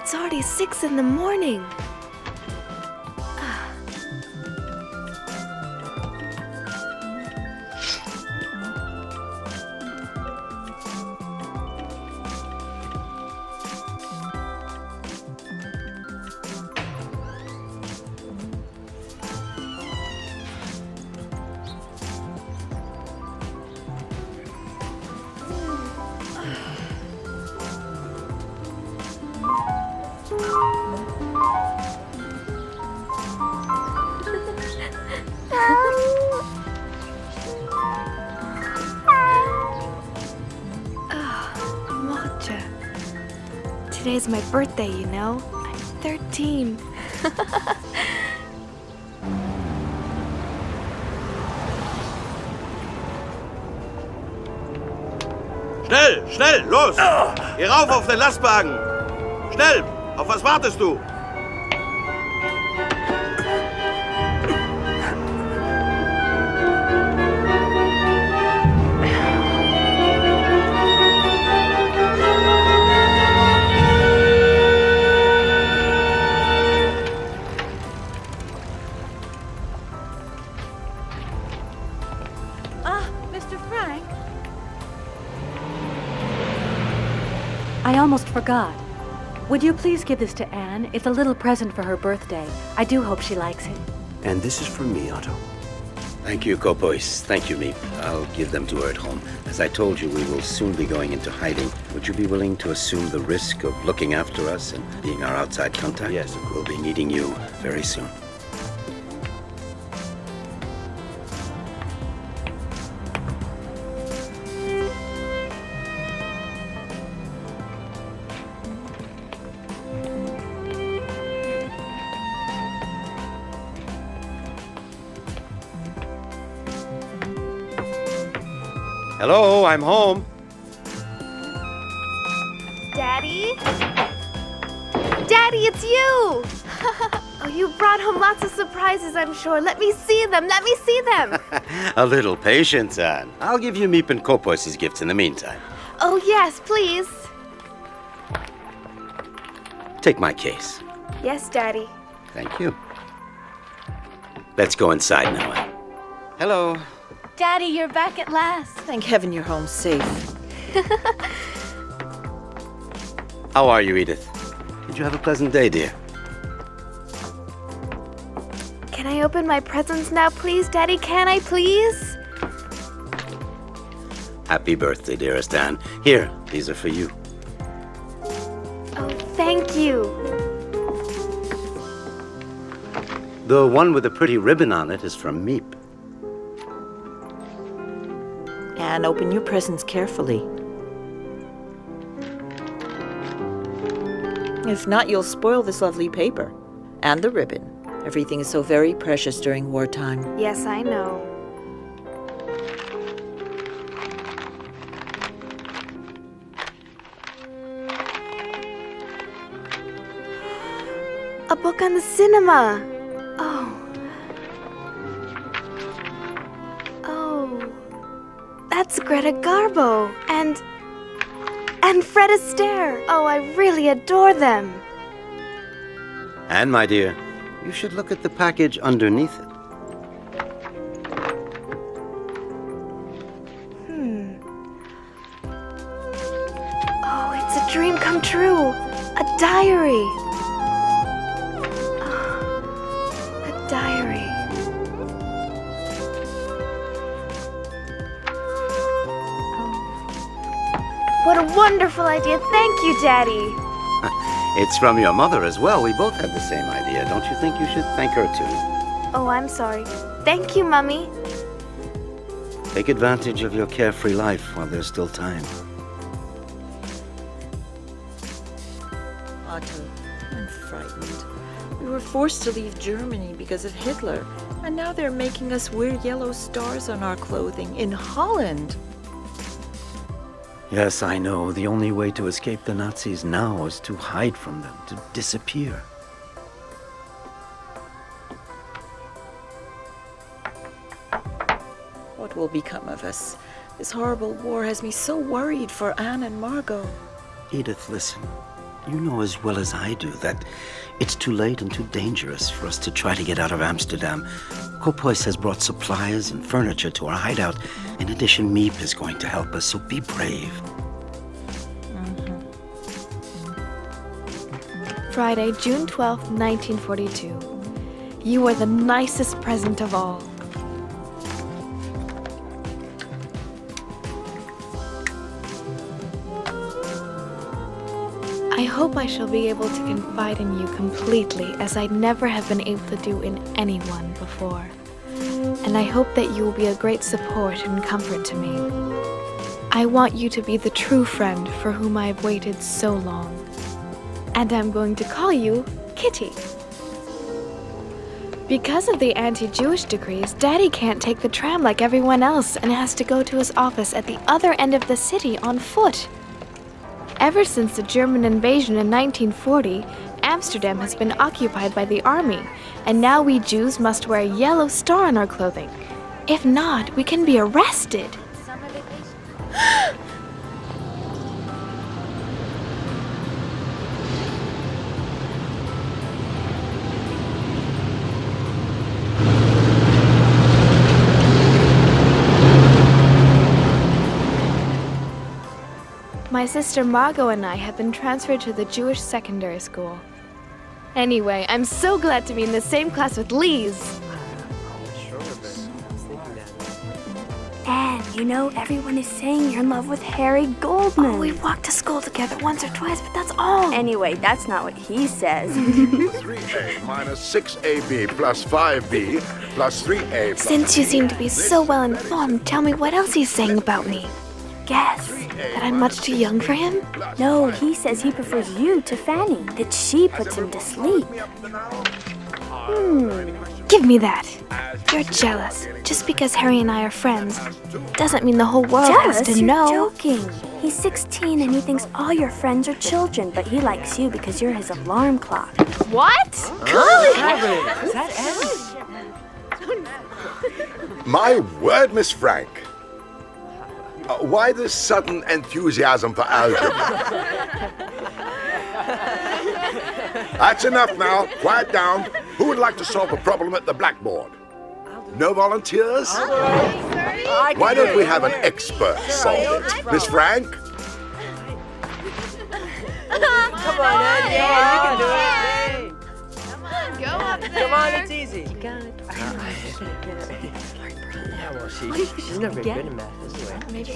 It's already 6 in the morning. Mocha. Today's my birthday, you know? I'm 13. Schnell, schnell, los! Geh rauf auf den Lastwagen! Schnell! Auf was wartest du? Mr. Frank? I almost forgot. Would you please give this to Anne? It's a little present for her birthday. I do hope she likes it. And this is from me, Otto. Thank you, Kopois. Thank you, Meep. I'll give them to her at home. As I told you, we will soon be going into hiding. Would you be willing to assume the risk of looking after us and being our outside contact? Yes. We'll be needing you very soon. Hello, I'm home. Daddy? Daddy, it's you! Oh, you brought home lots of surprises, I'm sure. Let me see them. Let me see them. A little patience, Anne. I'll give you Meep and Kopois' gifts in the meantime. Oh, yes, please. Take my case. Yes, Daddy. Thank you. Let's go inside now, Anne. Hello. Daddy, you're back at last. Thank heaven you're home safe. How are you, Edith? Did you have a pleasant day, dear? Can I open my presents now, please, Daddy? Can I, please? Happy birthday, dearest Anne. Here, these are for you. Oh, thank you. The one with the pretty ribbon on it is from Meep. And open your presents carefully. If not, you'll spoil this lovely paper. And the ribbon. Everything is so very precious during wartime. Yes, I know. A book on the cinema. Oh. That's Greta Garbo and Fred Astaire. Oh, I really adore them. And, my dear, you should look at the package underneath it. Oh, it's a dream come true. A diary. Oh, a diary. What a wonderful idea. Thank you, Daddy. It's from your mother as well. We both had the same idea. Don't you think you should thank her, too? Oh, I'm sorry. Thank you, Mummy. Take advantage of your carefree life while there's still time. Otto, I'm frightened. We were forced to leave Germany because of Hitler. And now they're making us wear yellow stars on our clothing in Holland. Yes, I know. The only way to escape the Nazis now is to hide from them, to disappear. What will become of us? This horrible war has me so worried for Anne and Margot. Edith, listen. You know as well as I do that it's too late and too dangerous for us to try to get out of Amsterdam. Kopois has brought supplies and furniture to our hideout. In addition, Meep is going to help us, so be brave. Friday, June 12th, 1942. You are the nicest present of all. I hope I shall be able to confide in you completely, as I never have been able to do in anyone before. And I hope that you will be a great support and comfort to me. I want you to be the true friend for whom I have waited so long. And I'm going to call you Kitty. Because of the anti-Jewish decrees, Daddy can't take the tram like everyone else and has to go to his office at the other end of the city on foot. Ever since the German invasion in 1940, Amsterdam has been occupied by the army, and now we Jews must wear a yellow star on our clothing. If not, we can be arrested. My sister Margot and I have been transferred to the Jewish secondary school. Anyway, I'm so glad to be in the same class with Lise. And, you know, everyone is saying you're in love with Harry Goldman. Oh, we've walked to school together once or twice, but that's all. Anyway, that's not what he says. 3A minus 6AB plus 5B plus 3A plus Since you seem to be so well informed, tell me what else he's saying about me. Guess. That I'm much too young for him? No, he says he prefers you to Fanny, that she puts him to sleep. Give me that. You're jealous. Just because Harry and I are friends doesn't mean the whole world Jealous? has to You're know. joking. He's 16 and he thinks all your friends are children, but he likes you because you're his alarm clock. What? My word, Miss Frank. Why this sudden enthusiasm for algebra? That's enough now. Quiet down. Who would like to solve a problem at the blackboard? No volunteers? Why don't we have an expert solve it? Miss Frank? Come on, Ed. Yeah, you can do it. Go up there. Come on, it's easy. You got it. Yeah, well, she's never good in math, anyway. Maybe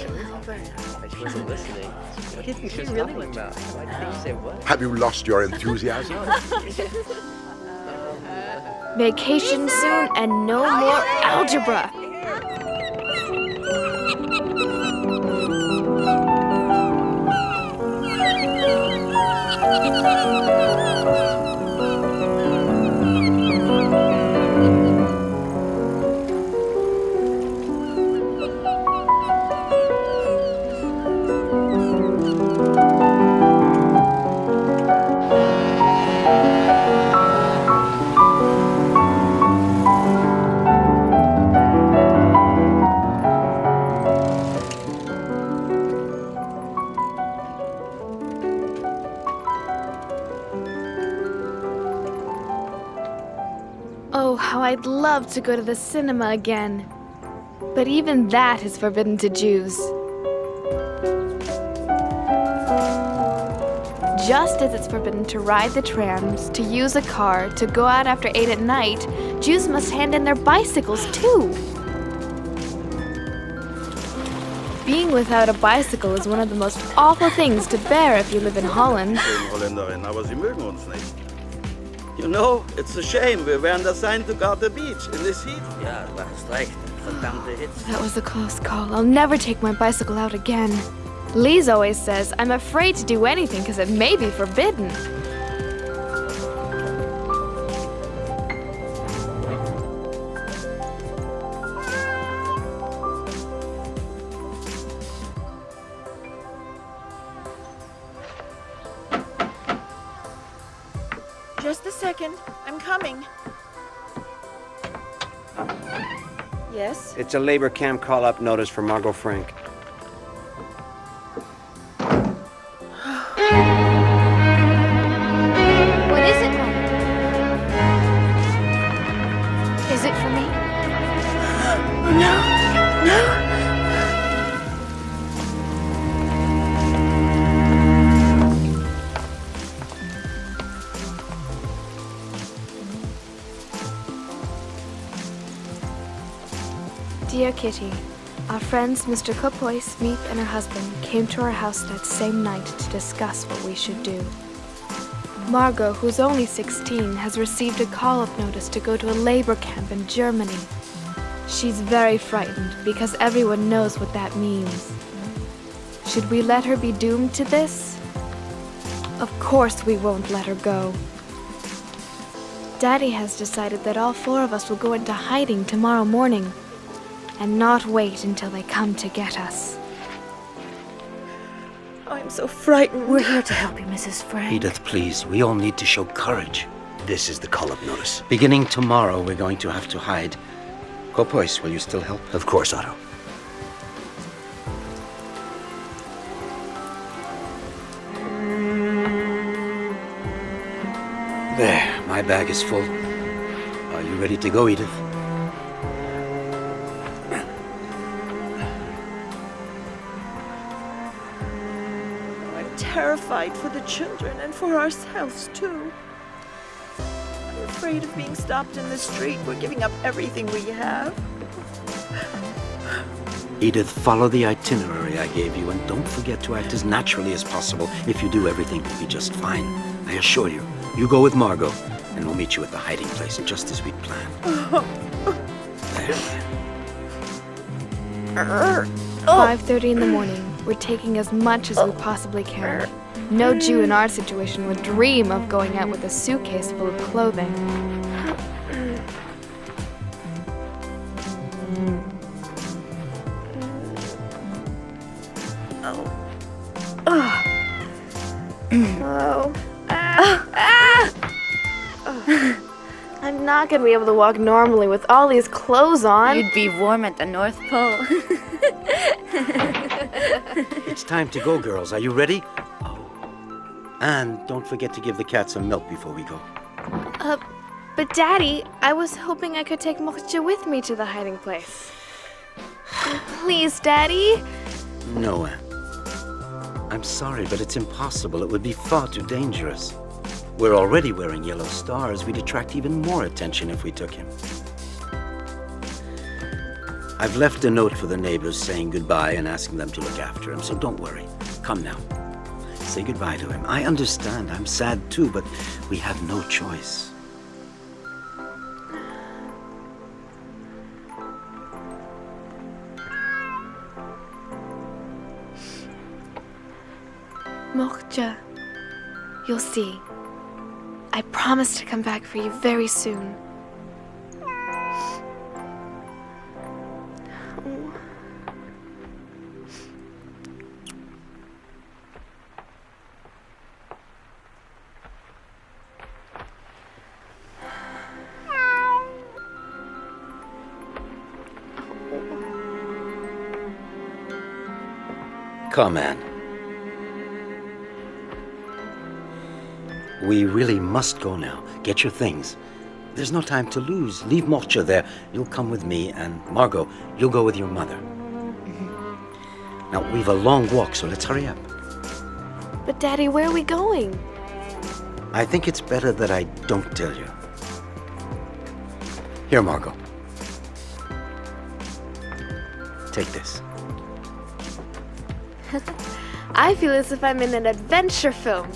She wasn't listening. What do you think she was talking about? Why did you say what? Have you lost your enthusiasm? Vacation soon and no more algebra. Oh, how I'd love to go to the cinema again. But even that is forbidden to Jews. Just as it's forbidden to ride the trams, to use a car, to go out after 8 at night, Jews must hand in their bicycles too. Being without a bicycle is one of the most awful things to bear if you live in Holland. Holländerin, aber sie mögen uns nicht. You know, it's a shame. Wir wären assigned to guard the beach in this heat. Ja, du hast recht. Verdammte Hitze. That was a close call. I'll never take my bicycle out again. Lise always says I'm afraid to do anything because it may be forbidden. Just a second. I'm coming. Yes? It's a labor camp call-up notice for Margot Frank. Is it for me? Dear Kitty, our friends Mr. Kopois, Meep, and her husband came to our house that same night to discuss what we should do. Margot, who's only 16, has received a call-up notice to go to a labor camp in Germany. She's very frightened because everyone knows what that means. Should we let her be doomed to this? Of course we won't let her go. Daddy has decided that all 4 of us will go into hiding tomorrow morning and not wait until they come to get us. I'm so frightened. We're here to help you, Mrs. Frank. Edith, please, we all need to show courage. This is the call-up notice. Beginning tomorrow, we're going to have to hide. Kopois, will you still help? Of course, Otto. There, my bag is full. Are you ready to go, Edith? I'm terrified for the children and for ourselves, too. I'm afraid of being stopped in the street. We're giving up everything we have. Edith, follow the itinerary I gave you, and don't forget to act as naturally as possible. If you do, everything will be just fine. I assure you. You go with Margot, and we'll meet you at the hiding place, just as we'd planned. There. 5:30 in the morning. We're taking as much as we possibly can. No Jew in our situation would dream of going out with a suitcase full of clothing. I'm not gonna be able to walk normally with all these clothes on. You'd be warm at the North Pole. It's time to go, girls. Are you ready? Oh. And don't forget to give the cat some milk before we go. But Daddy, I was hoping I could take Mokhja with me to the hiding place. Please, Daddy. No, Anne. I'm sorry, but it's impossible. It would be far too dangerous. We're already wearing yellow stars. We'd attract even more attention if we took him. I've left a note for the neighbors saying goodbye and asking them to look after him, so don't worry. Come now. Say goodbye to him. I understand. I'm sad too, but we have no choice. Mokhja, you'll see. I promise to come back for you very soon. Come, Anne. We really must go now. Get your things. There's no time to lose. Leave Mokhja there. You'll come with me, and Margot, you'll go with your mother. Now, we've a long walk, so let's hurry up. But Daddy, where are we going? I think it's better that I don't tell you. Here, Margot. Take this. I feel as if I'm in an adventure film.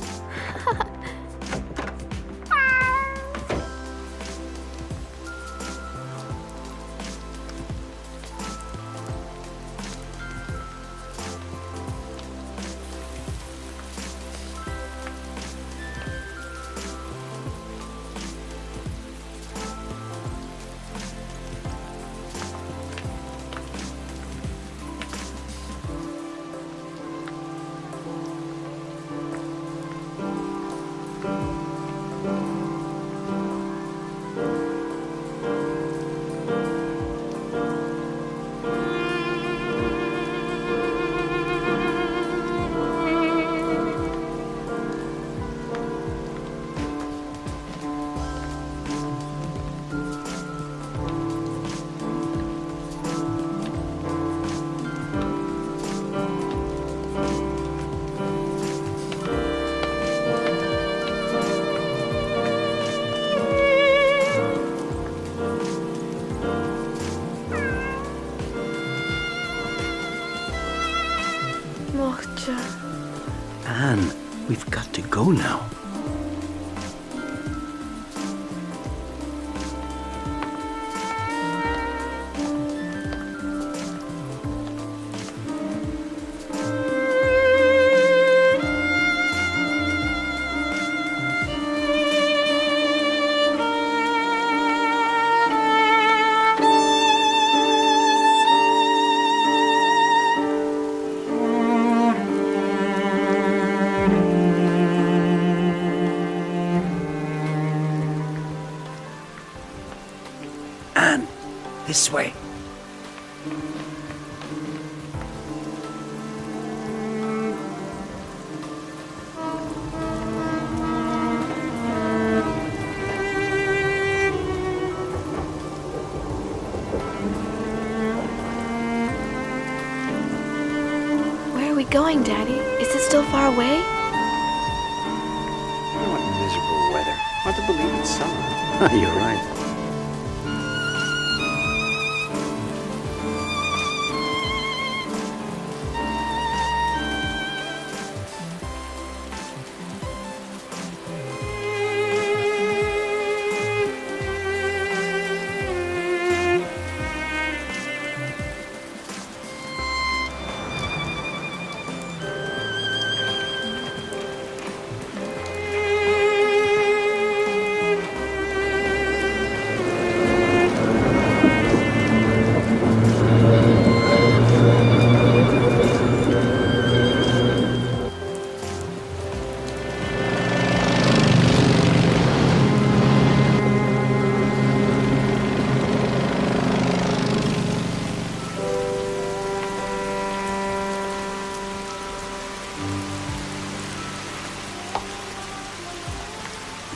Anne, we've got to go now. Anne, this way. Where are we going, Daddy? Is it still far away? What miserable weather. Hard to believe it's summer. You're right.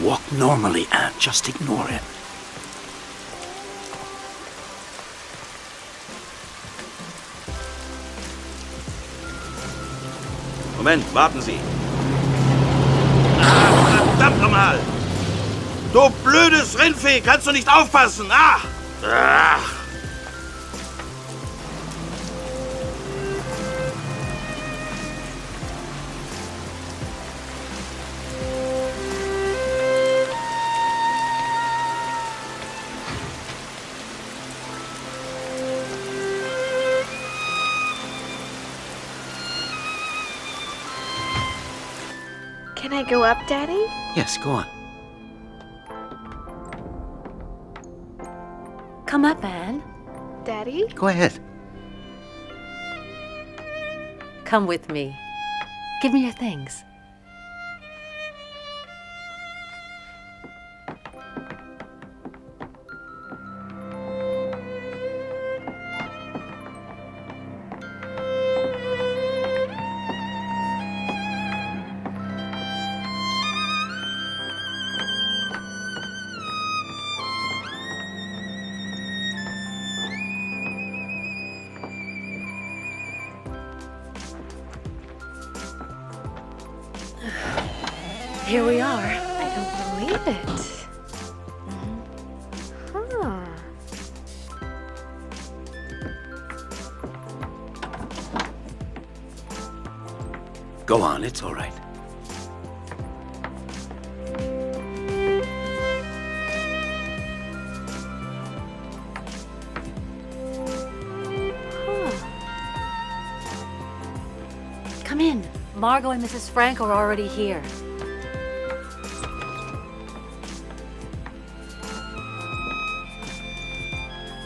Walk normally, Anne. Just ignore him. Moment, warten Sie. Verdammt nochmal! Du blödes Rindvieh, kannst du nicht aufpassen? Ach! Can I go up, Daddy? Yes, go on. Come up, Anne. Daddy? Go ahead. Come with me. Give me your things. Here we are. I don't believe it. Huh. Go on, it's all right. Come in. Margot and Mrs. Frank are already here.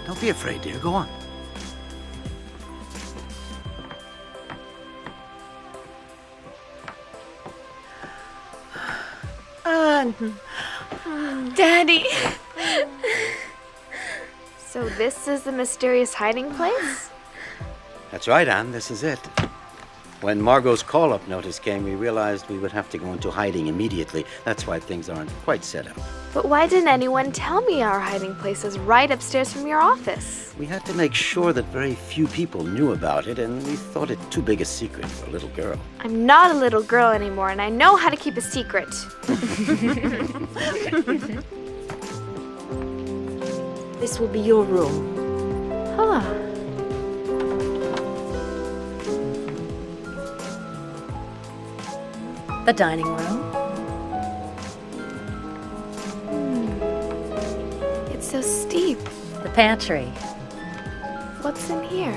Don't be afraid, dear. Go on. Daddy! So this is the mysterious hiding place? That's right, Anne. This is it. When Margot's call-up notice came, we realized we would have to go into hiding immediately. That's why things aren't quite set up. But why didn't anyone tell me our hiding place is right upstairs from your office? We had to make sure that very few people knew about it, and we thought it too big a secret for a little girl. I'm not a little girl anymore, and I know how to keep a secret. This will be your room. Huh. The dining room. It's so steep. The pantry. What's in here?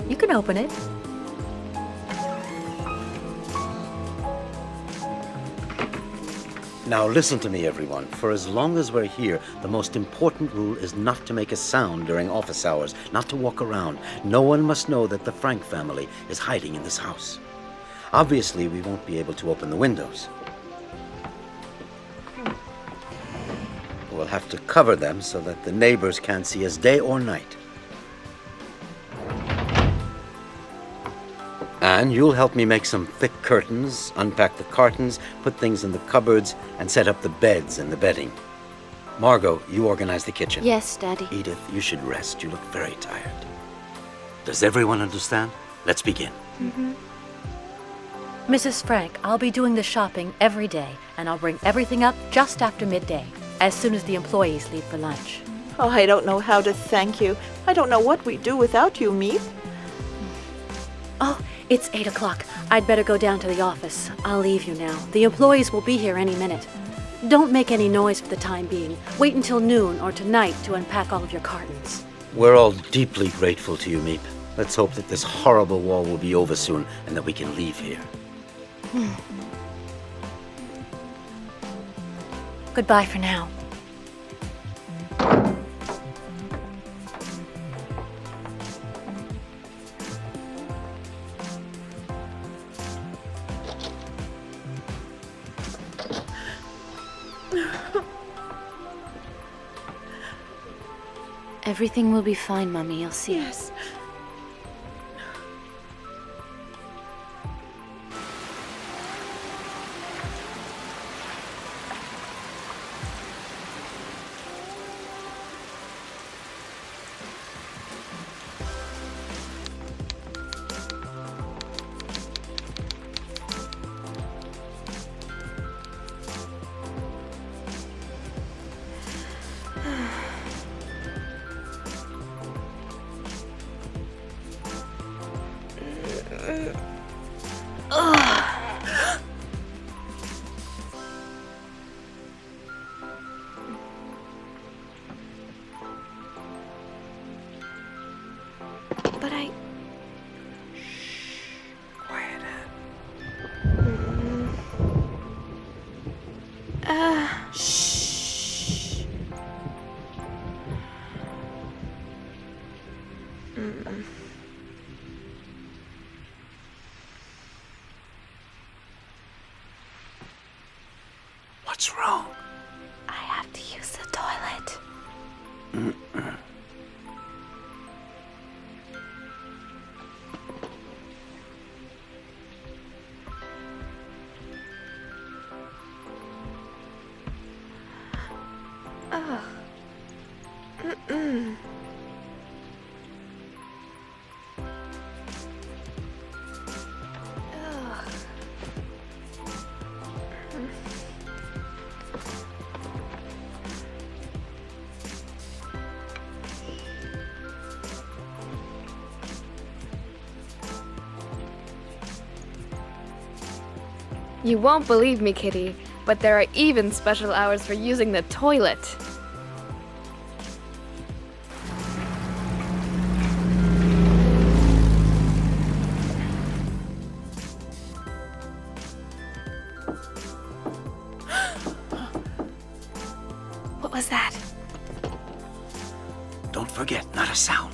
You can open it. Now listen to me, everyone. For as long as we're here, the most important rule is not to make a sound during office hours, not to walk around. No one must know that the Frank family is hiding in this house. Obviously, we won't be able to open the windows. We'll have to cover them so that the neighbors can't see us day or night. And you'll help me make some thick curtains, unpack the cartons, put things in the cupboards, and set up the beds and the bedding. Margot, you organize the kitchen. Yes, Daddy. Edith, you should rest. You look very tired. Does everyone understand? Let's begin. Mrs. Frank, I'll be doing the shopping every day, and I'll bring everything up just after midday, as soon as the employees leave for lunch. Oh, I don't know how to thank you. I don't know what we'd do without you, Meep. Oh, it's 8 o'clock. I'd better go down to the office. I'll leave you now. The employees will be here any minute. Don't make any noise for the time being. Wait until noon or tonight to unpack all of your cartons. We're all deeply grateful to you, Meep. Let's hope that this horrible war will be over soon and that we can leave here. Goodbye for now. Everything will be fine, Mommy. You'll see. Yes. But I... Quiet, Shh. What's wrong? I have to use the toilet. You won't believe me, Kitty, but there are even special hours for using the toilet. What was that? Don't forget, not a sound.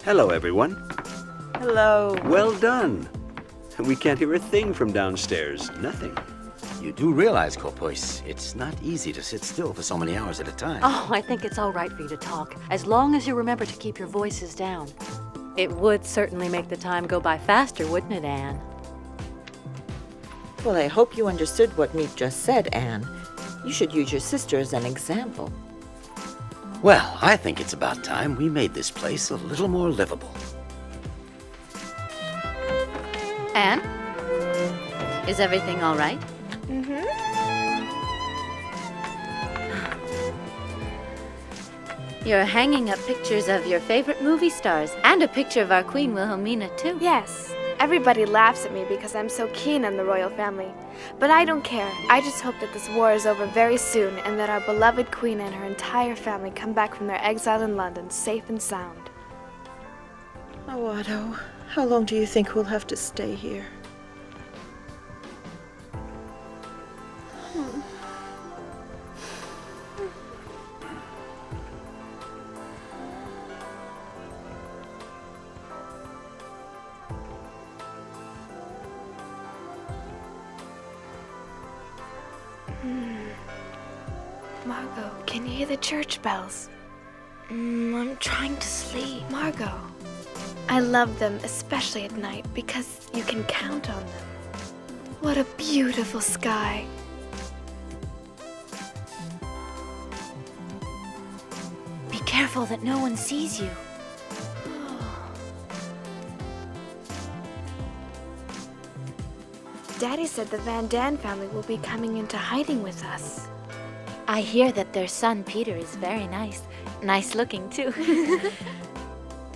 Hello, everyone. Hello. Well done. We can't hear a thing from downstairs. Nothing. You do realize, Kopois, it's not easy to sit still for so many hours at a time. Oh, I think it's all right for you to talk, as long as you remember to keep your voices down. It would certainly make the time go by faster, wouldn't it, Anne? Well, I hope you understood what Meep just said, Anne. You should use your sister as an example. Well, I think it's about time we made this place a little more livable. Anne? Is everything all right? You're hanging up pictures of your favorite movie stars and a picture of our Queen Wilhelmina, too. Yes. Everybody laughs at me because I'm so keen on the royal family. But I don't care. I just hope that this war is over very soon and that our beloved queen and her entire family come back from their exile in London safe and sound. Oh, Otto, how long do you think we'll have to stay here? Margot, can you hear the church bells? I'm trying to sleep. Margot, I love them, especially at night, because you can count on them. What a beautiful sky. Be careful that no one sees you. Daddy said the Van Daan family will be coming into hiding with us. I hear that their son Peter is very nice. Nice looking, too.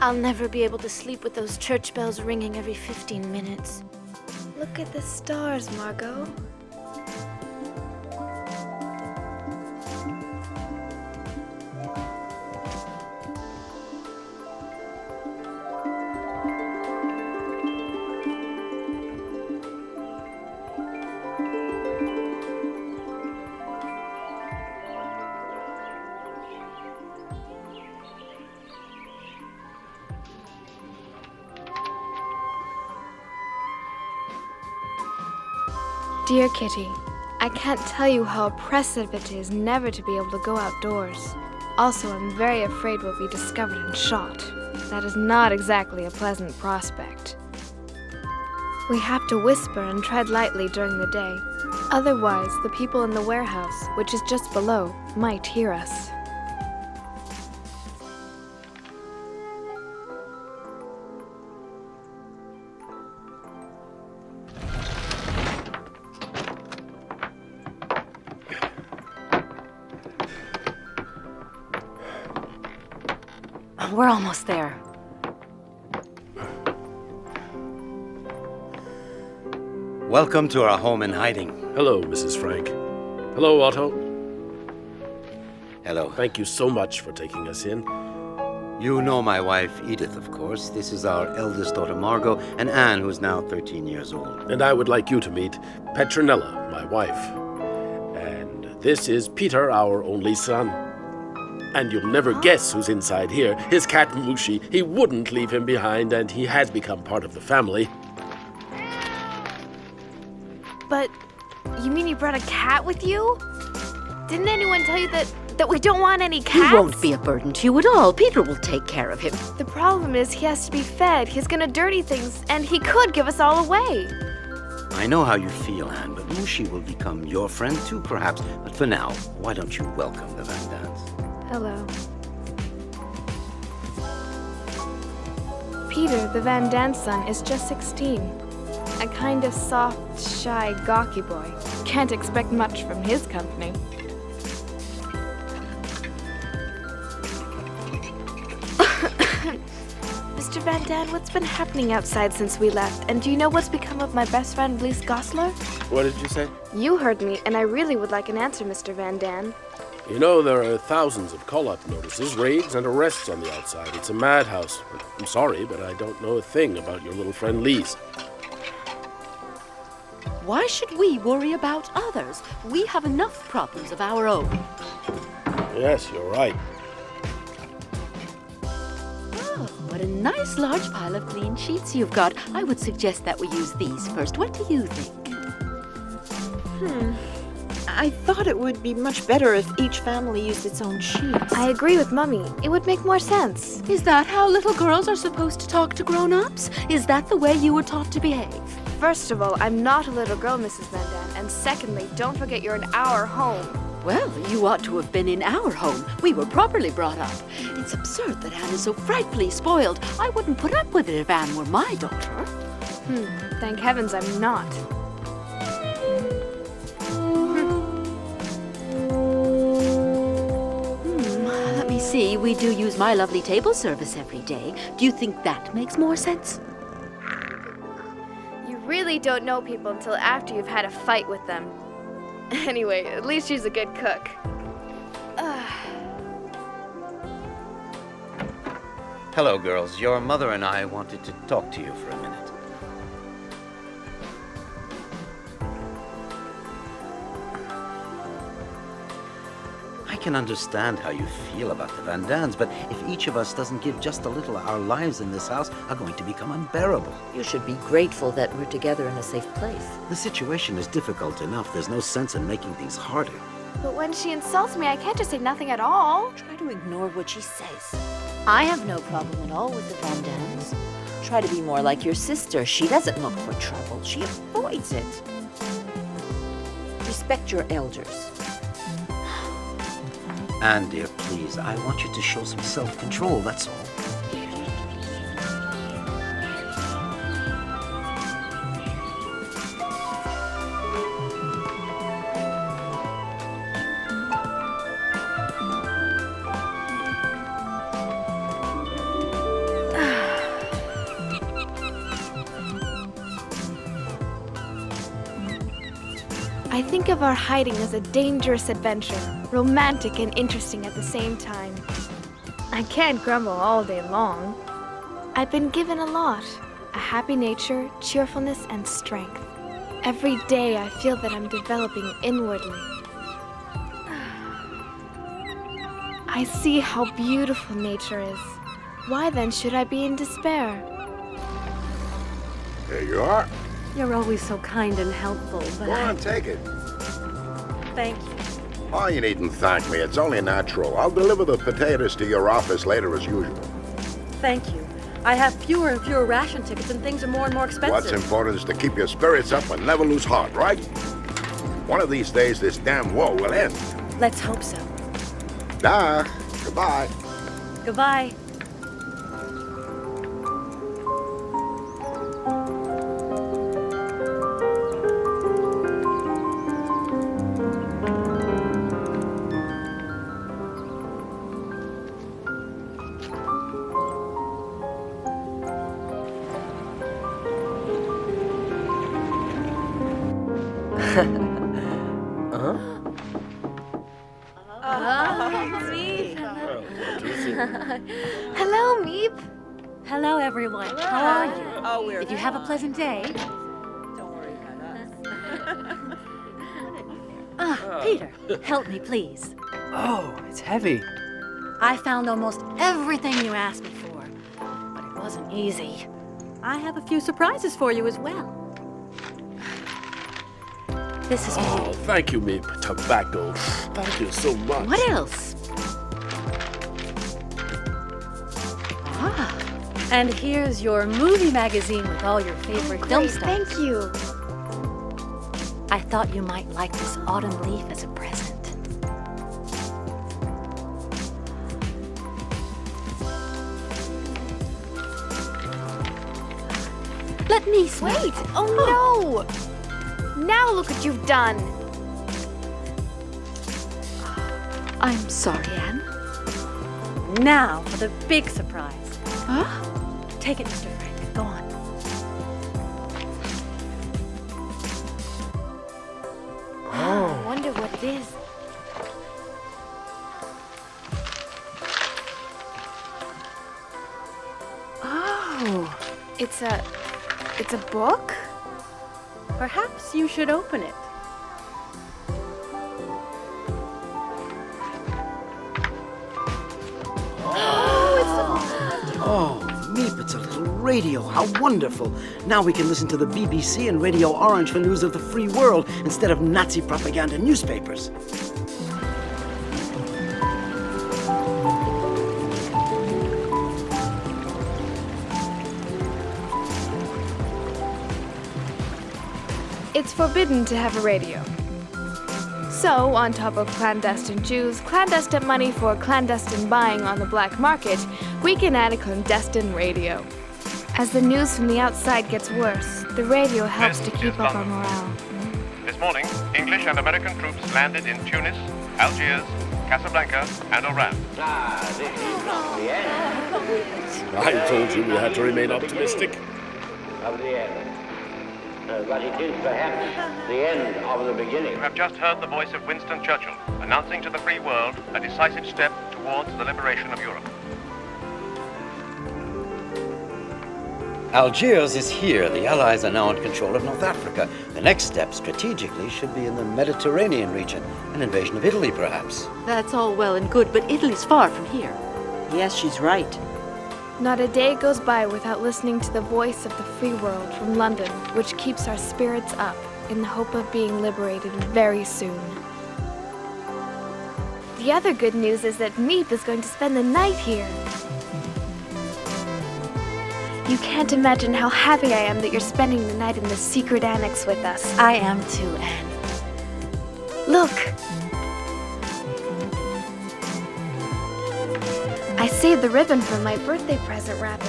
I'll never be able to sleep with those church bells ringing every 15 minutes. Look at the stars, Margot. Dear Kitty, I can't tell you how oppressive it is never to be able to go outdoors. Also, I'm very afraid we'll be discovered and shot. That is not exactly a pleasant prospect. We have to whisper and tread lightly during the day. Otherwise, the people in the warehouse, which is just below, might hear us. We're almost there. Welcome to our home in hiding. Hello, Mrs. Frank. Hello, Otto. Hello. Thank you so much for taking us in. You know my wife, Edith, of course. This is our eldest daughter, Margot, and Anne, who's now 13 years old. And I would like you to meet Petronella, my wife. And this is Peter, our only son. And you'll never guess who's inside here. His cat, Mushi. He wouldn't leave him behind, and he has become part of the family. But you mean you brought a cat with you? Didn't anyone tell you that we don't want any cats? He won't be a burden to you at all. Peter will take care of him. The problem is he has to be fed. He's gonna dirty things, and he could give us all away. I know how you feel, Anne, but Mushi will become your friend too, perhaps. But for now, why don't you welcome the Van Daans? Hello. Peter, the Van Daan son, is just 16. A kind of soft, shy, gawky boy. Can't expect much from his company. Mr. Van Daan, what's been happening outside since we left? And do you know what's become of my best friend, Blies Goslar? What did you say? You heard me, and I really would like an answer, Mr. Van Daan. You know, there are thousands of call-out notices, raids, and arrests on the outside. It's a madhouse. I'm sorry, but I don't know a thing about your little friend Lise. Why should we worry about others? We have enough problems of our own. Yes, you're right. Oh, what a nice large pile of clean sheets you've got. I would suggest that we use these first. What do you think? I thought it would be much better if each family used its own sheets. I agree with Mummy. It would make more sense. Is that how little girls are supposed to talk to grown-ups? Is that the way you were taught to behave? First of all, I'm not a little girl, Mrs. Van Daan. And secondly, don't forget you're an hour home. Well, you ought to have been in our home. We were properly brought up. It's absurd that Anne is so frightfully spoiled. I wouldn't put up with it if Anne were my daughter. Thank heavens I'm not. Let me see. We do use my lovely table service every day. Do you think that makes more sense? You really don't know people until after you've had a fight with them. Anyway, at least she's a good cook. Hello, girls. Your mother and I wanted to talk to you for a minute. I can understand how you feel about the Van Dans, but if each of us doesn't give just a little, our lives in this house are going to become unbearable. You should be grateful that we're together in a safe place. The situation is difficult enough. There's no sense in making things harder. But when she insults me, I can't just say nothing at all. Try to ignore what she says. I have no problem at all with the Van Dams. Try to be more like your sister. She doesn't look for trouble. She avoids it. Respect your elders. Anne, dear, please, I want you to show some self-control, that's all. I think of our hiding as a dangerous adventure, romantic and interesting at the same time. I can't grumble all day long. I've been given a lot: a happy nature, cheerfulness, and strength. Every day I feel that I'm developing inwardly. I see how beautiful nature is. Why then should I be in despair? Here you are. You're always so kind and helpful, but Go on, take it. Thank you. Oh, you needn't thank me. It's only natural. I'll deliver the potatoes to your office later as usual. Thank you. I have fewer and fewer ration tickets and things are more and more expensive. What's important is to keep your spirits up and never lose heart, right? One of these days, this damn war will end. Let's hope so. Goodbye. Goodbye. Hello, Meep. Hello, everyone. How are you? Oh, we're Did you have a pleasant day? Don't worry about us. Peter, help me, please. Oh, it's heavy. I found almost everything you asked me for, but it wasn't easy. I have a few surprises for you as well. This is Oh, thank you, Meep. Tobacco. Thank you so much. What else? And here's your movie magazine with all your favorite film Great, stars. thank you. I thought you might like this autumn leaf as a present. Let me smell Wait! it. Oh no! Now look what you've done. I'm sorry, Anne. Now for the big surprise. Huh? Take it, Mr. Frank. Go on. I wonder what it is. Oh, It's a book? perhaps you should open it. Oh, Meep, it's a little radio. How wonderful. Now we can listen to the BBC and Radio Orange for news of the free world instead of Nazi propaganda newspapers. It's forbidden to have a radio. So, on top of clandestine Jews, clandestine money for clandestine buying on the black market, we can add a clandestine radio. As the news from the outside gets worse, the radio helps to keep up our morale. This morning, English and American troops landed in Tunis, Algiers, Casablanca, and Oran. This is not the end. I told you we had to remain optimistic. Of the end. But it is perhaps the end of the beginning. You have just heard the voice of Winston Churchill, announcing to the free world a decisive step towards the liberation of Europe. Algiers is here. The Allies are now in control of North Africa. The next step, strategically, should be in the Mediterranean region. An invasion of Italy, perhaps. That's all well and good, but Italy's far from here. Yes, she's right. Not a day goes by without listening to the voice of the free world from London, which keeps our spirits up in the hope of being liberated very soon. The other good news is that Meep is going to spend the night here. You can't imagine how happy I am that you're spending the night in the secret annex with us. I am too, Anne. Look! I saved the ribbon for my birthday present wrapping.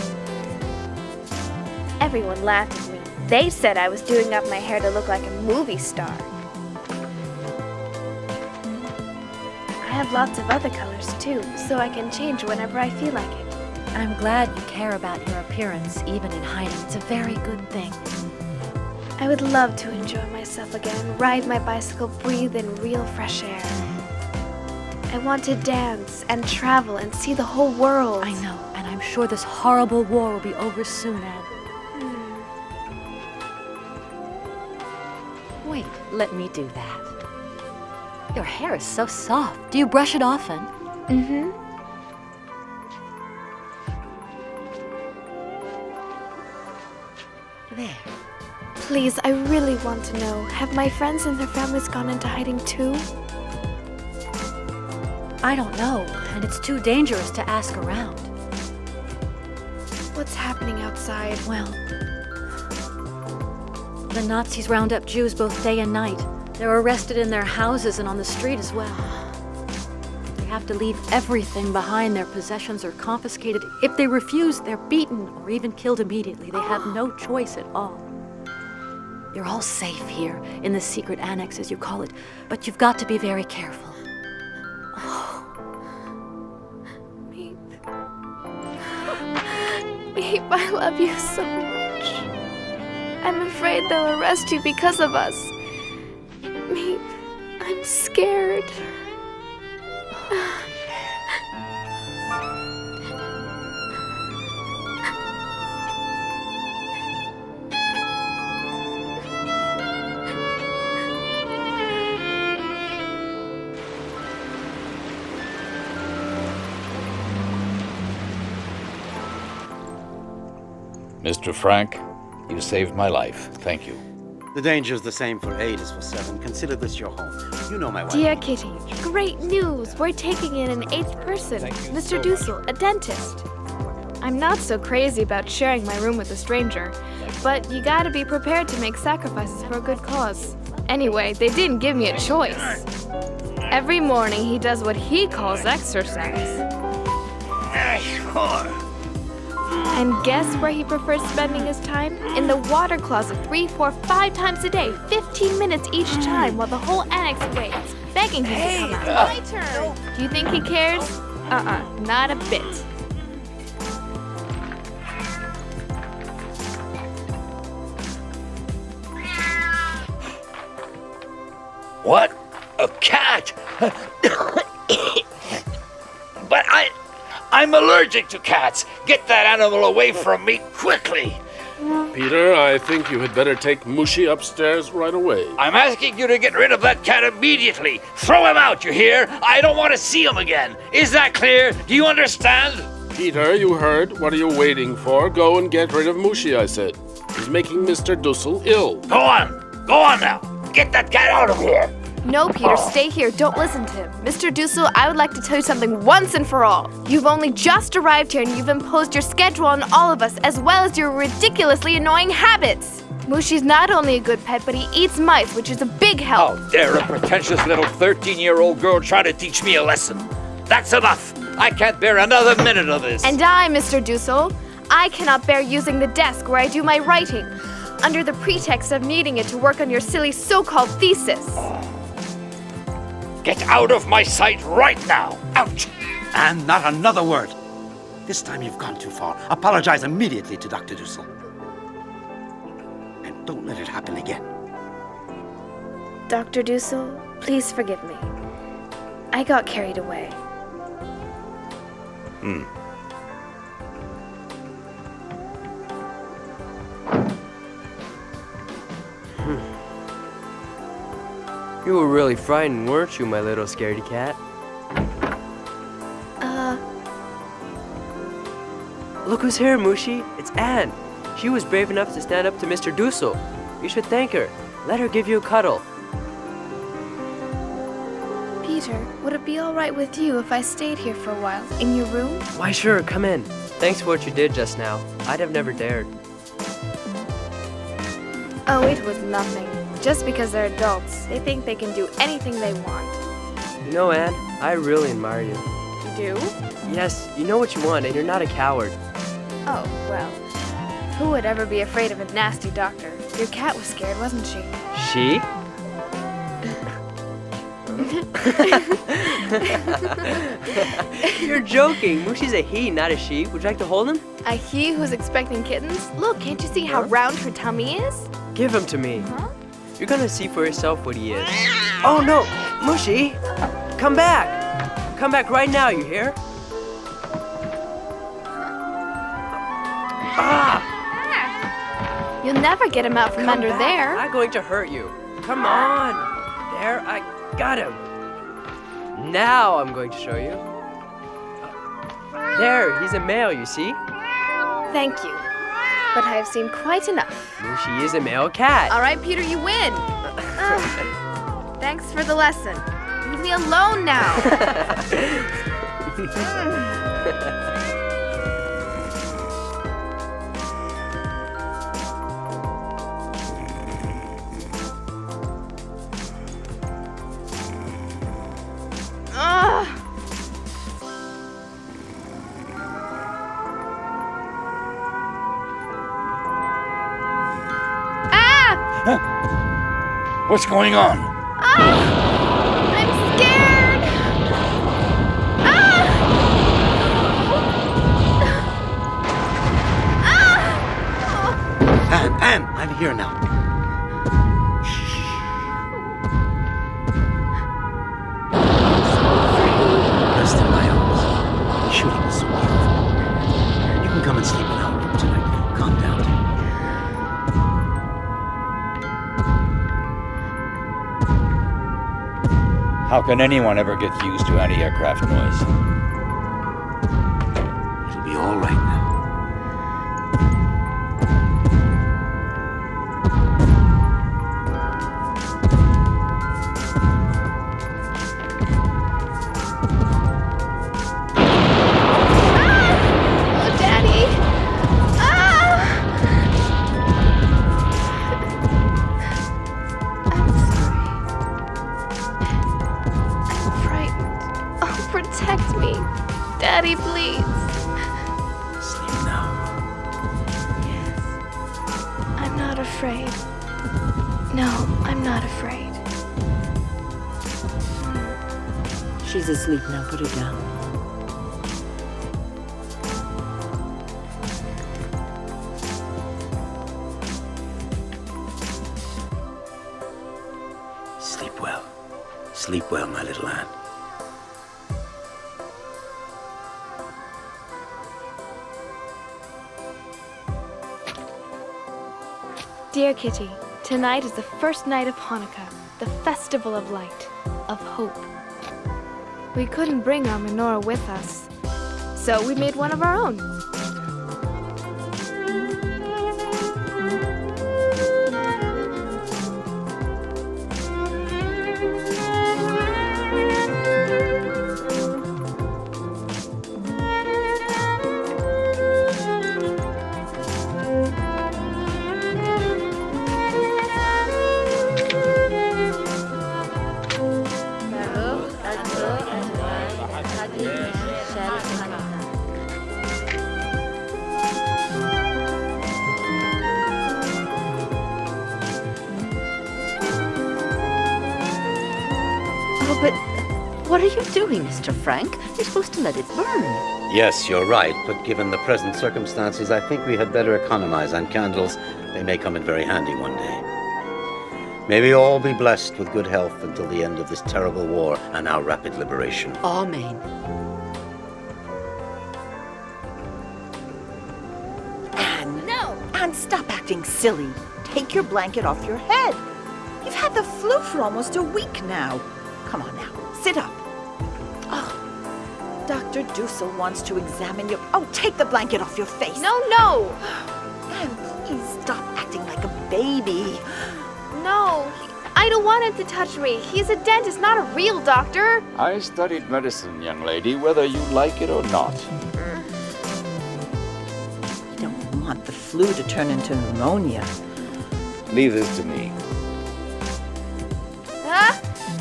Everyone laughed at me. They said I was doing up my hair to look like a movie star. I have lots of other colors too, so I can change whenever I feel like it. I'm glad you care about your appearance, even in hiding. It's a very good thing. I would love to enjoy myself again, ride my bicycle, breathe in real fresh air. I want to dance and travel and see the whole world. I know, and I'm sure this horrible war will be over soon, Anne. Wait, let me do that. Your hair is so soft. Do you brush it often? Mm-hmm. There. Please, I really want to know, have my friends and their families gone into hiding too? I don't know, and it's too dangerous to ask around. What's happening outside? Well, the Nazis round up Jews both day and night. They're arrested in their houses and on the street as well. They have to leave everything behind. Their possessions are confiscated. If they refuse, they're beaten or even killed immediately. They have no choice at all. You're all safe here, in the secret annex, as you call it, but you've got to be very careful. Meep, I love you so much. I'm afraid they'll arrest you because of us. Meep, I'm scared. Mr. Frank, you saved my life. Thank you. The danger's the same for 8 as for 7. Consider this your home. You know my wife. Dear Kitty, great news! We're taking in an 8th person, Mr. Dussel, a dentist. I'm not so crazy about sharing my room with a stranger, but you gotta be prepared to make sacrifices for a good cause. Anyway, they didn't give me a choice. Every morning he does what he calls exercise. And guess where he prefers spending his time? In the water closet 3, 4, 5 times a day, 15 minutes each time while the whole annex waits, begging him to come out. My turn! Do you think he cares? Not a bit. What? A cat? But I'm allergic to cats. Get that animal away from me quickly. Peter, I think you had better take Mushi upstairs right away. I'm asking you to get rid of that cat immediately. Throw him out, you hear? I don't want to see him again. Is that clear? Do you understand? Peter, you heard. What are you waiting for? Go and get rid of Mushi, I said. He's making Mr. Dussel ill. Go on now. Get that cat out of here. No, Peter, stay here. Don't listen to him. Mr. Dussel, I would like to tell you something once and for all. You've only just arrived here and you've imposed your schedule on all of us, as well as your ridiculously annoying habits. Mushi's not only a good pet, but he eats mice, which is a big help. How dare a pretentious little 13-year-old girl try to teach me a lesson? That's enough. I can't bear another minute of this. And I, Mr. Dussel, I cannot bear using the desk where I do my writing, under the pretext of needing it to work on your silly so-called thesis. Get out of my sight right now. Out. And not another word. This time you've gone too far. Apologize immediately to Dr. Dussel. And don't let it happen again. Dr. Dussel, please forgive me. I got carried away. You were really frightened, weren't you, my little scaredy cat? Look who's here, Mushi. It's Anne. She was brave enough to stand up to Mr. Dussel. You should thank her. Let her give you a cuddle. Peter, would it be all right with you if I stayed here for a while, in your room? Why, sure, come in. Thanks for what you did just now. I'd have never dared. Oh, it was nothing. Just because they're adults, they think they can do anything they want. You know, Anne, I really admire you. You do? Yes, you know what you want, and you're not a coward. Oh, well. Who would ever be afraid of a nasty doctor? Your cat was scared, wasn't she? She? You're joking. Mushi's a he, not a she. Would you like to hold him? A he who's expecting kittens? Look, can't you see how round her tummy is? Give him to me. Huh? You're gonna see for yourself what he is. Oh no! Mushi! Come back! Come back right now, you hear? Ah! You'll never get him out from under there. I'm going to hurt you. Come on! There, I got him. Now I'm going to show you. There, he's a male, you see? Thank you. But I have seen quite enough. Mushi is a male cat. All right, Peter, you win. Thanks for the lesson. Leave me alone now. What's going on? I'm scared. Anne, I'm here now. Rest in my arms. Shooting is so beautiful. You can come and sleep in our room tonight. Calm down. How can anyone ever get used to anti-aircraft noise? It'll be all right now. Protect me. Daddy, please. Sleep now. Yes. I'm not afraid. No, I'm not afraid. She's asleep now. Put her down. Sleep well. Sleep well, my little Anne. Dear Kitty, tonight is the first night of Hanukkah, the festival of light, of hope. We couldn't bring our menorah with us, so we made one of our own. Oh, but what are you doing, Mr. Frank? You're supposed to let it burn. Yes, you're right, but given the present circumstances, I think we had better economize on candles. They may come in very handy one day. May we all be blessed with good health until the end of this terrible war and our rapid liberation. Amen. Anne! No! Anne, stop acting silly. Take your blanket off your head. You've had the flu for almost a week now. Come on now, sit up. Oh, Dr. Dussel wants to examine you. Oh, take the blanket off your face. No! Anne, please stop acting like a baby. No, I don't want him to touch me. He's a dentist, not a real doctor. I studied medicine, young lady, whether you like it or not. You don't want the flu to turn into pneumonia. Leave this to me.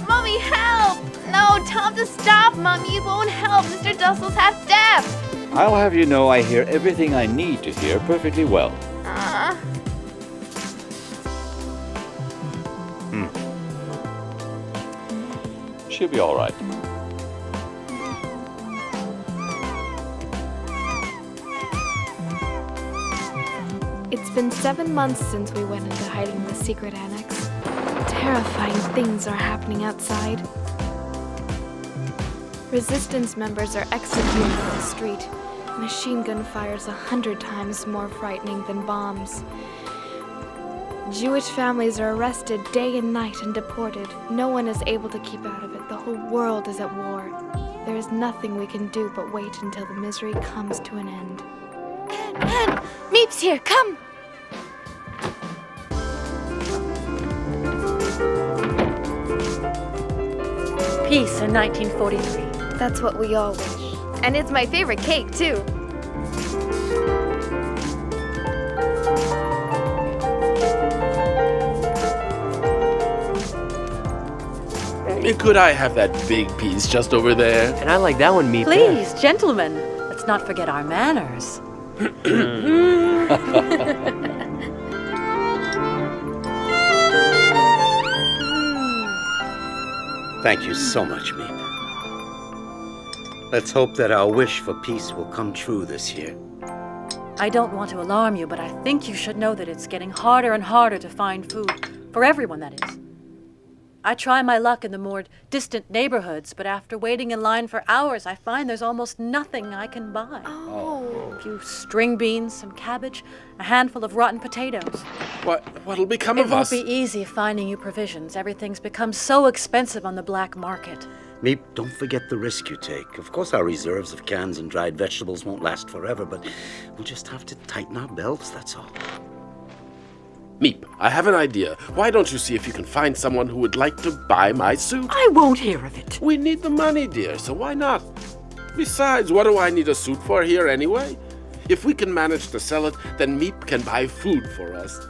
Mommy, help! No, tell him to stop, Mommy. It won't help. Mr. Dussel's half deaf. I'll have you know I hear everything I need to hear perfectly well. She'll be all right. It's been 7 months since we went into hiding in the secret annex. Terrifying things are happening outside. Resistance members are executed in the street. Machine gun fire's 100 times more frightening than bombs. Jewish families are arrested day and night and deported. No one is able to keep out of it. The whole world is at war. There is nothing we can do but wait until the misery comes to an end. Anne, Meep's here, come! Peace in 1943. That's what we all wish. And it's my favorite cake, too. Could I have that big piece just over there? And I like that one, Meep. Please, gentlemen, let's not forget our manners. Thank you so much, Meep. Let's hope that our wish for peace will come true this year. I don't want to alarm you, but I think you should know that it's getting harder and harder to find food. For everyone, that is. I try my luck in the more distant neighborhoods, but after waiting in line for hours, I find there's almost nothing I can buy. Oh. A few string beans, some cabbage, a handful of rotten potatoes. What'll become It of won't us? be easy finding you provisions. Everything's become so expensive on the black market. Meep, don't forget the risk you take. Of course, our reserves of cans and dried vegetables won't last forever, but we'll just have to tighten our belts, that's all. Meep, I have an idea. Why don't you see if you can find someone who would like to buy my suit? I won't hear of it. We need the money, dear, so why not? Besides, what do I need a suit for here anyway? If we can manage to sell it, then Meep can buy food for us.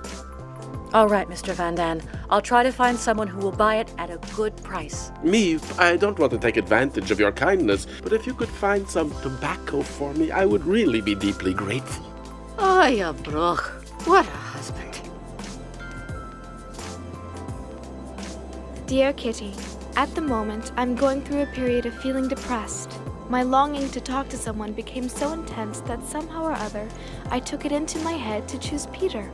All right, Mr. Van Dan. I'll try to find someone who will buy it at a good price. Meep, I don't want to take advantage of your kindness, but if you could find some tobacco for me, I would really be deeply grateful. Oh, you broch. What a husband. Dear Kitty, at the moment, I'm going through a period of feeling depressed. My longing to talk to someone became so intense that somehow or other, I took it into my head to choose Peter.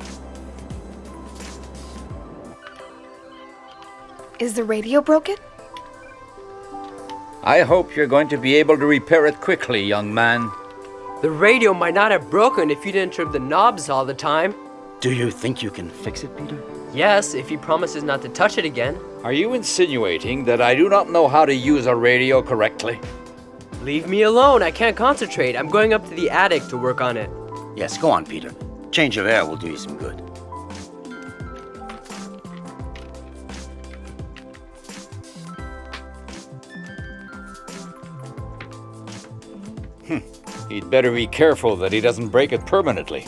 Is the radio broken? I hope you're going to be able to repair it quickly, young man. The radio might not have broken if you didn't trip the knobs all the time. Do you think you can fix it, Peter? Yes, if he promises not to touch it again. Are you insinuating that I do not know how to use a radio correctly? Leave me alone, I can't concentrate. I'm going up to the attic to work on it. Yes, go on, Peter. Change of air will do you some good. He'd better be careful that he doesn't break it permanently.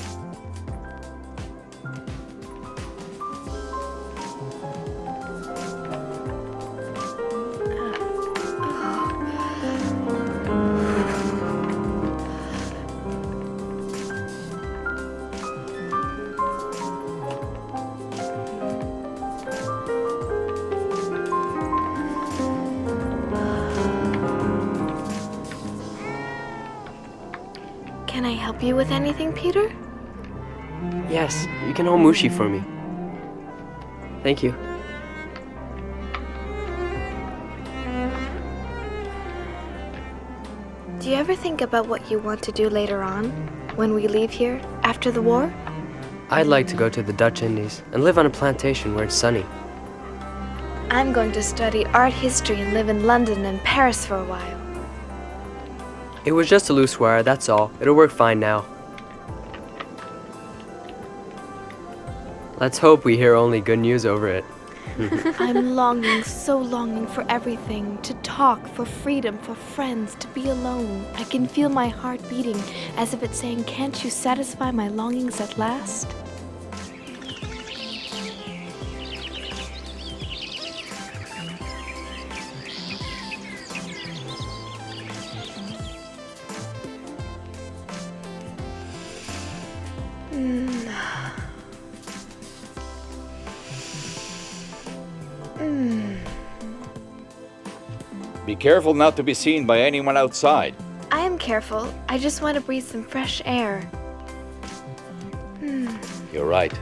I help you with anything, Peter? Yes, you can hold Mushi for me. Thank you. Do you ever think about what you want to do later on, when we leave here, after the war? I'd like to go to the Dutch Indies and live on a plantation where it's sunny. I'm going to study art history and live in London and Paris for a while. It was just a loose wire, that's all. It'll work fine now. Let's hope we hear only good news over it. I'm longing, so longing for everything. To talk, for freedom, for friends, to be alone. I can feel my heart beating as if it's saying, can't you satisfy my longings at last? Be careful not to be seen by anyone outside. I am careful. I just want to breathe some fresh air. You're right.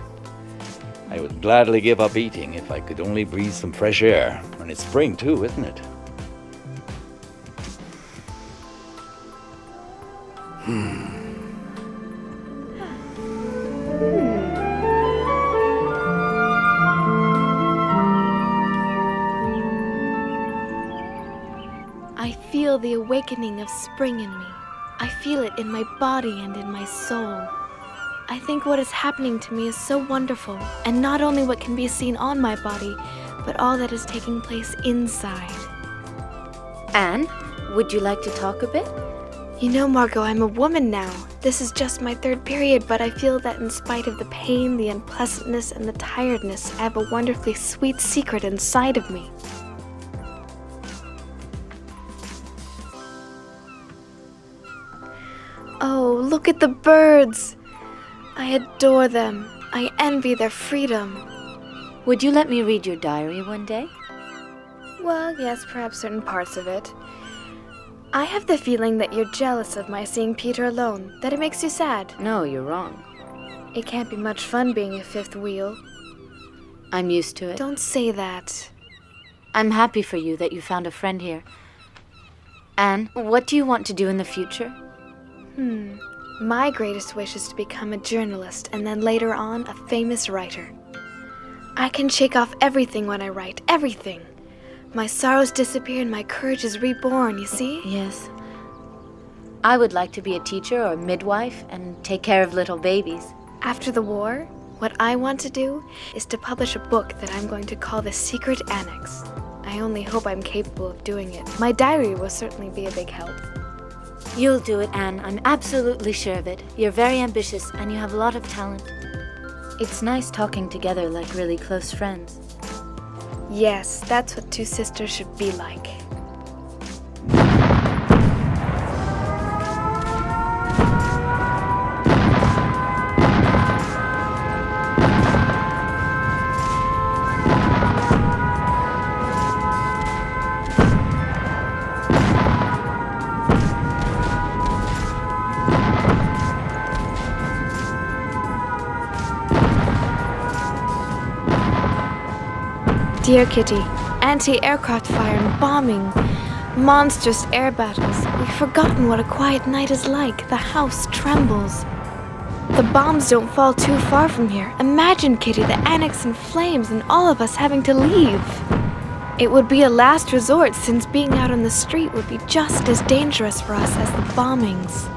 I would gladly give up eating if I could only breathe some fresh air. And it's spring too, isn't it? I feel the awakening of spring in me. I feel it in my body and in my soul. I think what is happening to me is so wonderful, and not only what can be seen on my body, but all that is taking place inside. Anne, would you like to talk a bit? You know, Margot, I'm a woman now. This is just my third period, but I feel that in spite of the pain, the unpleasantness, and the tiredness, I have a wonderfully sweet secret inside of me. Oh, look at the birds! I adore them. I envy their freedom. Would you let me read your diary one day? Well, yes, perhaps certain parts of it. I have the feeling that you're jealous of my seeing Peter alone, that it makes you sad. No, you're wrong. It can't be much fun being a fifth wheel. I'm used to it. Don't say that. I'm happy for you that you found a friend here. Anne, what do you want to do in the future? My greatest wish is to become a journalist and then later on a famous writer. I can shake off everything when I write, everything. My sorrows disappear and my courage is reborn, you see? Yes. I would like to be a teacher or a midwife and take care of little babies. After the war, what I want to do is to publish a book that I'm going to call The Secret Annex. I only hope I'm capable of doing it. My diary will certainly be a big help. You'll do it, Anne. I'm absolutely sure of it. You're very ambitious and you have a lot of talent. It's nice talking together like really close friends. Yes, that's what two sisters should be like. Dear Kitty, anti-aircraft fire and bombing, monstrous air battles. We've forgotten what a quiet night is like. The house trembles. The bombs don't fall too far from here. Imagine, Kitty, the annex in flames and all of us having to leave. It would be a last resort since being out on the street would be just as dangerous for us as the bombings.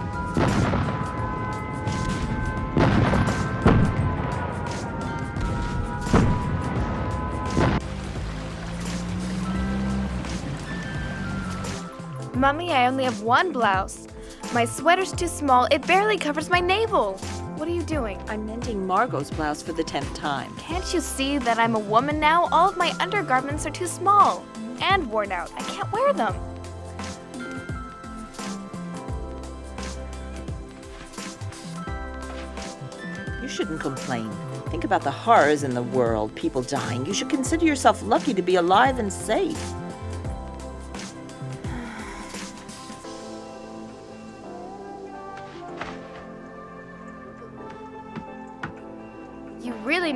Mummy, I only have one blouse. My sweater's too small. It barely covers my navel. What are you doing? I'm mending Margot's blouse for the 10th time. Can't you see that I'm a woman now? All of my undergarments are too small and worn out. I can't wear them. You shouldn't complain. Think about the horrors in the world, people dying. You should consider yourself lucky to be alive and safe.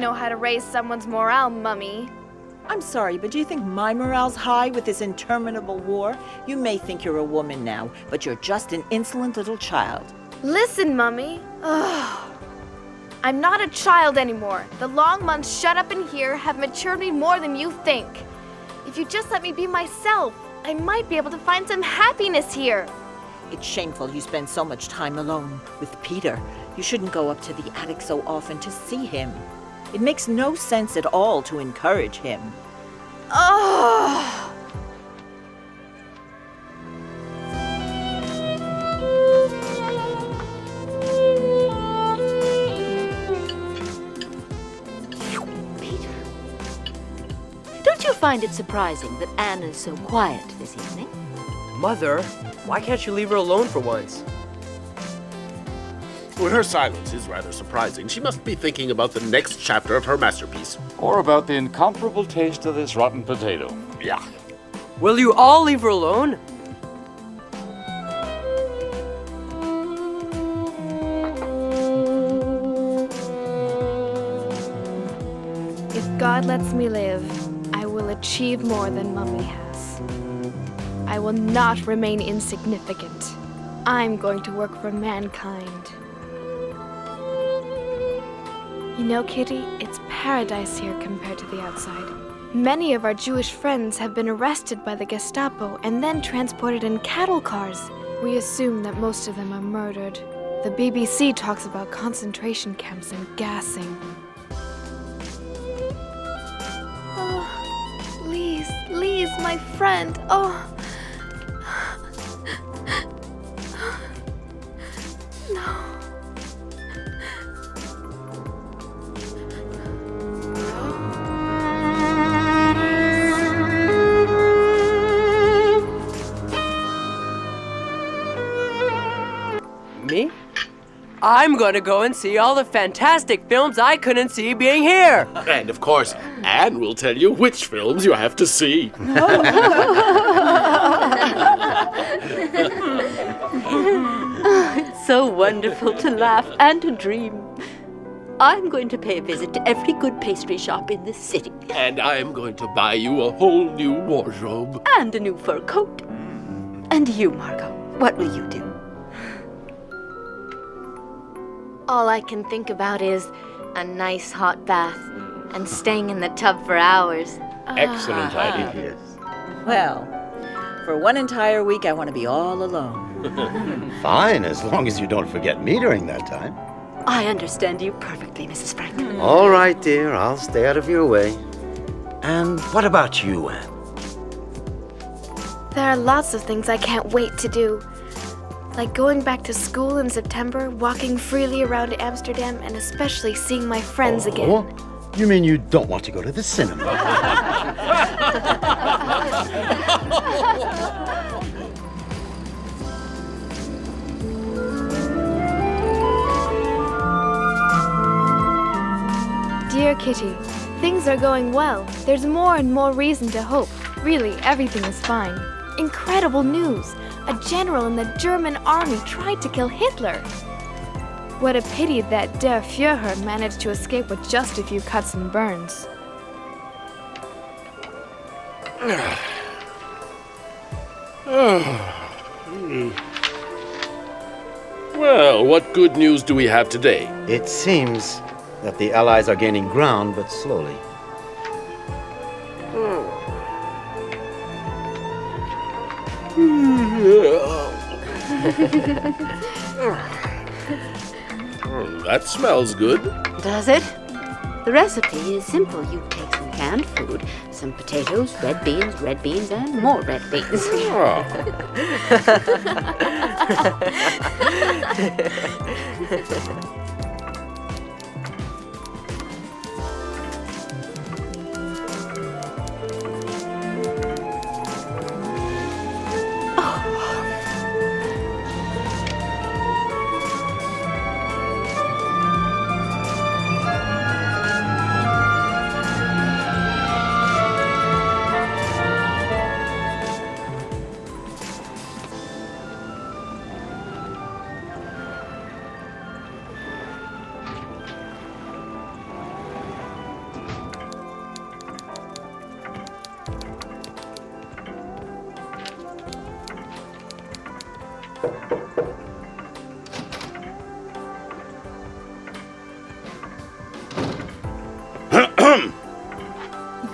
know how to raise someone's morale, Mummy. I'm sorry, but do you think my morale's high with this interminable war? You may think you're a woman now, but you're just an insolent little child. Listen, Mummy. Ugh. I'm not a child anymore. The long months shut up in here have matured me more than you think. If you just let me be myself, I might be able to find some happiness here. It's shameful you spend so much time alone with Peter. You shouldn't go up to the attic so often to see him. It makes no sense at all to encourage him. Oh! Don't you find it surprising that Anne is so quiet this evening? Mother, why can't you leave her alone for once? Well, her silence is rather surprising. She must be thinking about the next chapter of her masterpiece. Or about the incomparable taste of this rotten potato. Yeah. Will you all leave her alone? If God lets me live, I will achieve more than Mummy has. I will not remain insignificant. I'm going to work for mankind. You know, Kitty, it's paradise here compared to the outside. Many of our Jewish friends have been arrested by the Gestapo and then transported in cattle cars. We assume that most of them are murdered. The BBC talks about concentration camps and gassing. Oh, Lise, my friend. Oh. No. Me? I'm gonna go and see all the fantastic films I couldn't see being here. And of course, Anne will tell you which films you have to see. It's so wonderful to laugh and to dream. I'm going to pay a visit to every good pastry shop in this city. And I am going to buy you a whole new wardrobe. And a new fur coat. And you, Margot, what will you do? All I can think about is a nice hot bath and staying in the tub for hours. Excellent idea. Well, for one entire week, I want to be all alone. Fine, as long as you don't forget me during that time. I understand you perfectly, Mrs. Frank. All right, dear, I'll stay out of your way. And what about you, Anne? There are lots of things I can't wait to do. Like going back to school in September, walking freely around Amsterdam, and especially seeing my friends again. You mean you don't want to go to the cinema? Dear Kitty, things are going well. There's more and more reason to hope. Really, everything is fine. Incredible news! A general in the German army tried to kill Hitler. What a pity that Der Führer managed to escape with just a few cuts and burns. Well, what good news do we have today? It seems that the Allies are gaining ground, but slowly. That smells good. Does it? The recipe is simple. You take some canned food, some potatoes, red beans, and more red beans.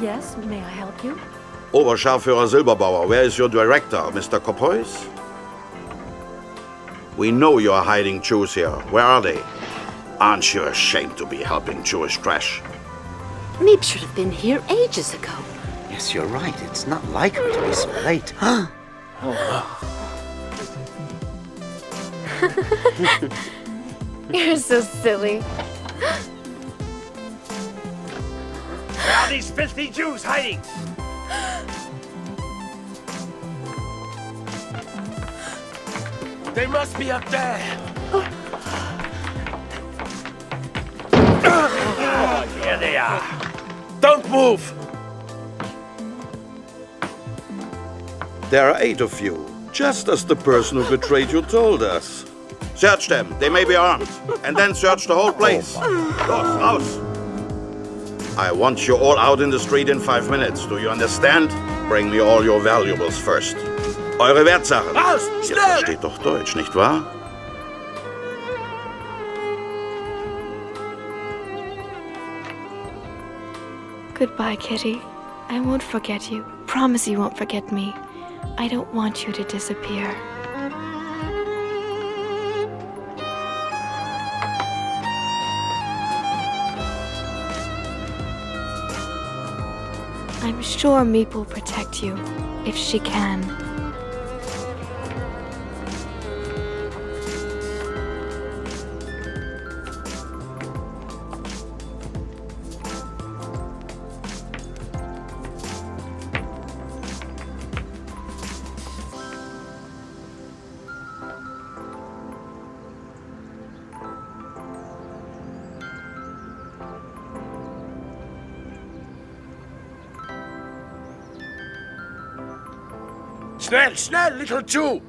Yes, may I help you? Oberscharführer Silberbauer, where is your director, Mr. Kopois? We know you are hiding Jews here. Where are they? Aren't you ashamed to be helping Jewish trash? Meep should have been here ages ago. Yes, you're right. It's not like her to be so late. You're so silly. Where are these filthy Jews hiding? They must be up there. Here they are. Don't move. There are 8 of you, just as the person who betrayed you told us. Search them. They may be armed. And then search the whole place. Los, raus. I want you all out in the street in 5 minutes. Do you understand? Bring me all your valuables first. Eure Wertsachen. Raus, Ihr schnell! versteht doch Deutsch, nicht wahr? Goodbye, Kitty. I won't forget you. Promise you won't forget me. I don't want you to disappear. I'm sure Meep will protect you, if she can. Schnell, schnell, little Jew!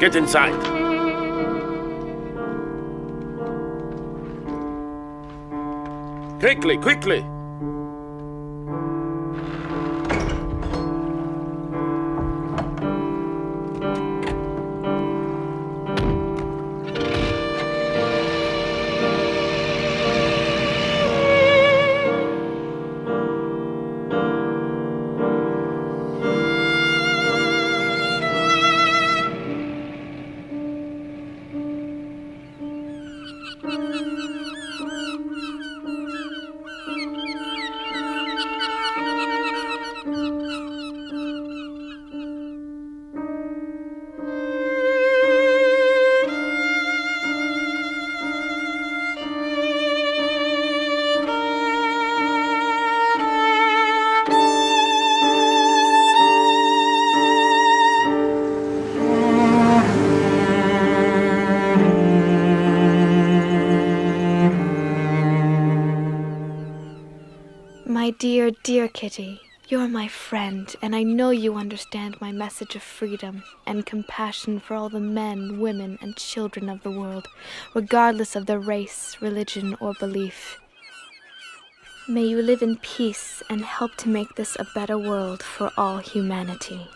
Get inside. Quickly, quickly! My dear, dear Kitty, you're my friend, and I know you understand my message of freedom and compassion for all the men, women, and children of the world, regardless of their race, religion, or belief. May you live in peace and help to make this a better world for all humanity.